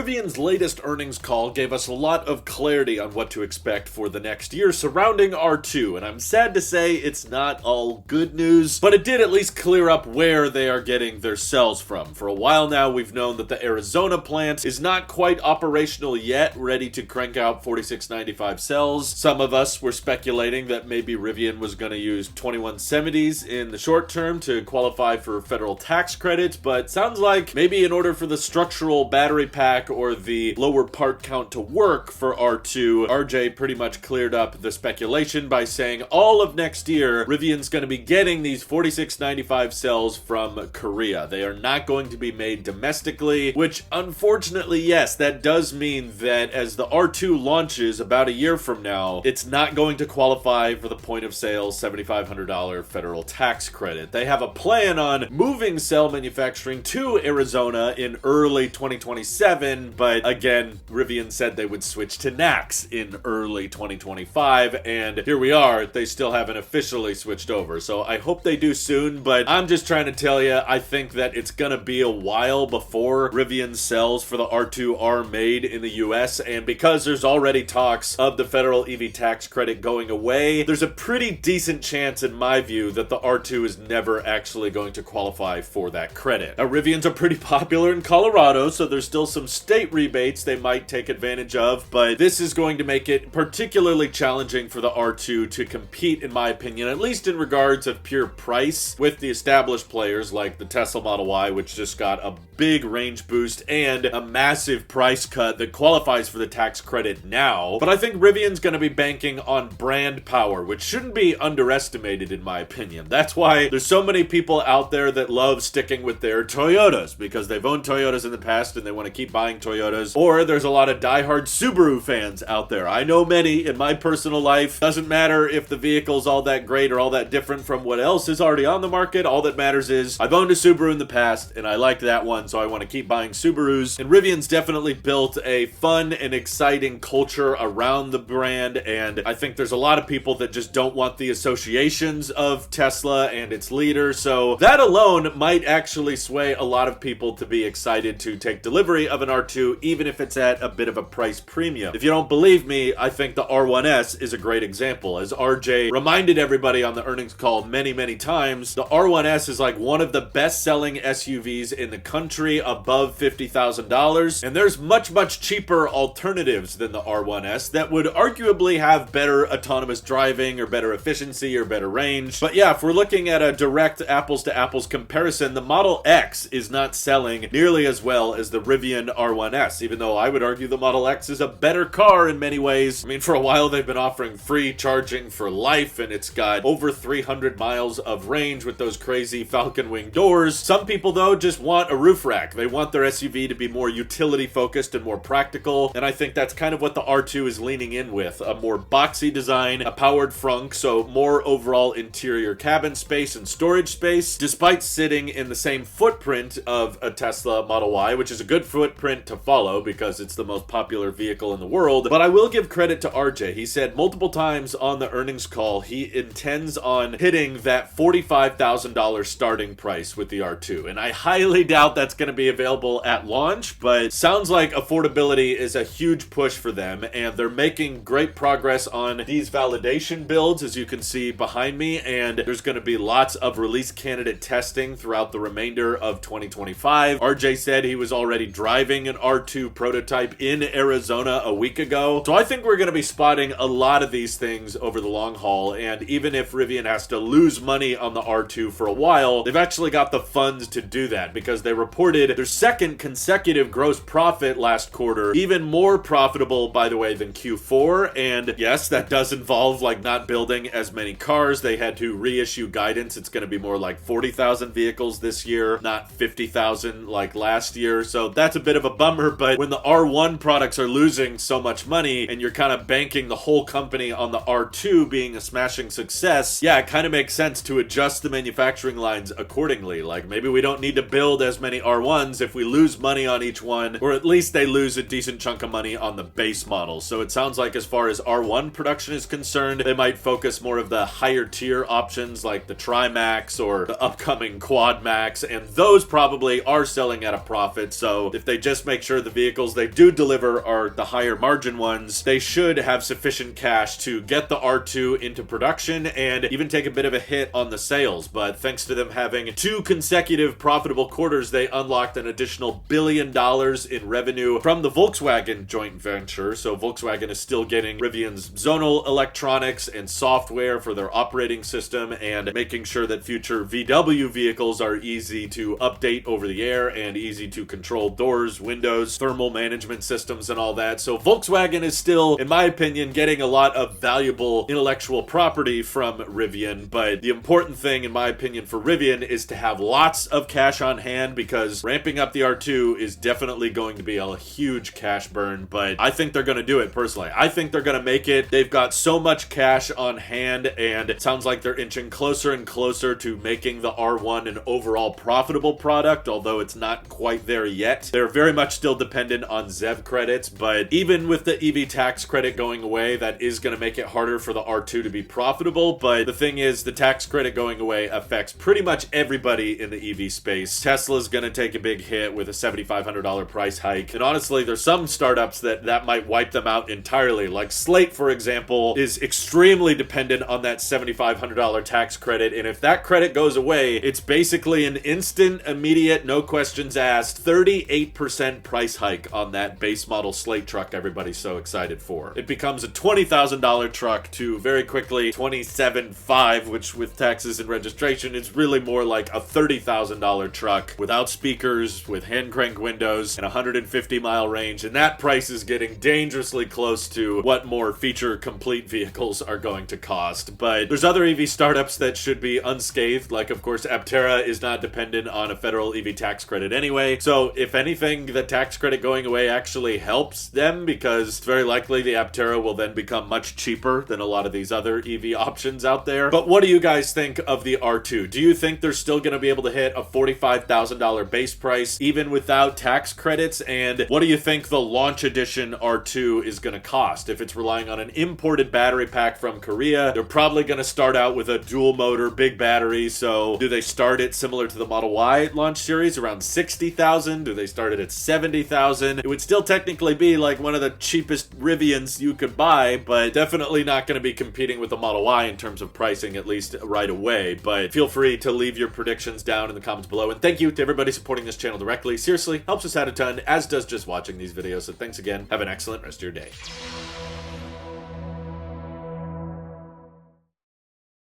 Rivian's latest earnings call gave us a lot of clarity on what to expect for the next year surrounding R2, and I'm sad to say it's not all good news, but it did at least clear up where they are getting their cells from. For a while now, we've known that the Arizona plant is not quite operational yet, ready to crank out 4695 cells. Some of us were speculating that maybe Rivian was going to use 2170s in the short term to qualify for federal tax credits, but sounds like maybe in order for the structural battery pack or the lower part count to work for R2, RJ pretty much cleared up the speculation by saying all of next year, Rivian's going to be getting these 4695 cells from Korea. They are not going to be made domestically, which unfortunately, yes, that does mean that as the R2 launches about a year from now, it's not going to qualify for the point of sale $7,500 federal tax credit. They have a plan on moving cell manufacturing to Arizona in early 2027, but again, Rivian said they would switch to NACS in early 2025, and here we are, they still haven't officially switched over, so I hope they do soon, but I'm just trying to tell you, I think that it's gonna be a while before Rivian cells for the R2 are made in the US, and because there's already talks of the federal EV tax credit going away, there's a pretty decent chance, in my view, that the R2 is never actually going to qualify for that credit. Now, Rivians are pretty popular in Colorado, so there's still some state rebates they might take advantage of, but this is going to make it particularly challenging for the R2 to compete, in my opinion, at least in regards of pure price, with the established players like the Tesla Model Y, which just got a big range boost and a massive price cut that qualifies for the tax credit now. But I think Rivian's going to be banking on brand power, which shouldn't be underestimated in my opinion. That's why there's so many people out there that love sticking with their Toyotas, because they've owned Toyotas in the past and they want to keep buying Toyotas. Or there's a lot of diehard Subaru fans out there. I know many in my personal life. Doesn't matter if the vehicle's all that great or all that different from what else is already on the market. All that matters is I've owned a Subaru in the past and I liked that one, so I want to keep buying Subarus. And Rivian's definitely built a fun and exciting culture around the brand, and I think there's a lot of people that just don't want the associations of Tesla and its leader, so that alone might actually sway a lot of people to be excited to take delivery of an R2, even if it's at a bit of a price premium. If you don't believe me, I think the R1S is a great example. As RJ reminded everybody on the earnings call many times, the R1S is like one of the best-selling SUVs in the country, above $50,000, and there's much cheaper alternatives than the R1S that would arguably have better autonomous driving or better efficiency or better range. But yeah, if we're looking at a direct apples-to-apples comparison, the Model X is not selling nearly as well as the Rivian R1S, even though I would argue the Model X is a better car in many ways. I mean, for a while they've been offering free charging for life, and it's got over 300 miles of range with those crazy Falcon Wing doors. Some people, though, just want a roof rack. They want their SUV to be more utility-focused and more practical, and I think that's kind of what the R2 is leaning in with. A more boxy design, a powered frunk, so more overall interior cabin space and storage space, despite sitting in the same footprint of a Tesla Model Y, which is a good footprint to follow because it's the most popular vehicle in the world. But I will give credit to RJ. He said multiple times on the earnings call he intends on hitting that $45,000 starting price with the R2, and I highly doubt that's going to be available at launch, but sounds like affordability is a huge push for them, and they're making great progress on these validation builds, as you can see behind me, and there's going to be lots of release candidate testing throughout the remainder of 2025. RJ said he was already driving an R2 prototype in Arizona a week ago, so I think we're going to be spotting a lot of these things over the long haul, and even if Rivian has to lose money on the R2 for a while, they've actually got the funds to do that because they reported their second consecutive gross profit last quarter, even more profitable, by the way, than Q4, and yes, that does involve like not building as many cars. They had to reissue guidance. It's going to be more like 40,000 vehicles this year, not 50,000 like last year, so that's a bit of a bummer. But when the R1 products are losing so much money and you're kind of banking the whole company on the R2 being a smashing success, yeah, it kind of makes sense to adjust the manufacturing lines accordingly. Like maybe we don't need to build as many R1s if we lose money on each one, or at least they lose a decent chunk of money on the base model. So it sounds like as far as R1 production is concerned, they might focus more of the higher tier options like the Tri-Max or the upcoming Quad Max, and those probably are selling at a profit. So if they just make make sure the vehicles they do deliver are the higher margin ones, they should have sufficient cash to get the R2 into production and even take a bit of a hit on the sales. But thanks to them having 2 consecutive profitable quarters, they unlocked an additional $1 billion in revenue from the Volkswagen joint venture. So Volkswagen is still getting Rivian's zonal electronics and software for their operating system and making sure that future VW vehicles are easy to update over the air and easy to control doors, windows, thermal management systems, and all that. So Volkswagen is still, in my opinion, getting a lot of valuable intellectual property from Rivian. But the important thing, in my opinion, for Rivian is to have lots of cash on hand, because ramping up the R2 is definitely going to be a huge cash burn. But I think they're going to do it personally. I think they're going to make it. They've got so much cash on hand, and it sounds like they're inching closer and closer to making the R1 an overall profitable product, although it's not quite there yet. They're very much still dependent on ZEV credits, but even with the EV tax credit going away, that is going to make it harder for the R2 to be profitable. But the thing is, the tax credit going away affects pretty much everybody in the EV space. Tesla's going to take a big hit with a $7,500 price hike, and honestly, there's some startups that might wipe them out entirely. Like Slate, for example, is extremely dependent on that $7,500 tax credit, and if that credit goes away, it's basically an instant, immediate, no questions asked 38% price hike on that base model Slate truck everybody's so excited for. It becomes a $20,000 truck to very quickly $27,500, which with taxes and registration is really more like a $30,000 truck without speakers, with hand crank windows, and 150-mile range, and that price is getting dangerously close to what more feature complete vehicles are going to cost. But there's other EV startups that should be unscathed, like of course Aptera is not dependent on a federal EV tax credit anyway, so if anything, the tax credit going away actually helps them, because it's very likely the Aptera will then become much cheaper than a lot of these other EV options out there. But what do you guys think of the R2? Do you think they're still going to be able to hit a $45,000 base price even without tax credits? And what do you think the launch edition R2 is going to cost? If it's relying on an imported battery pack from Korea, they're probably going to start out with a dual motor, big battery. So do they start it similar to the Model Y launch series, around $60,000? Do they start it at $70,000? It would still technically be like one of the cheapest Rivians you could buy, but definitely not going to be competing with the Model Y in terms of pricing, at least right away. But feel free to leave your predictions down in the comments below. And thank you to everybody supporting this channel directly. Seriously, helps us out a ton, as does just watching these videos. So thanks again. Have an excellent rest of your day.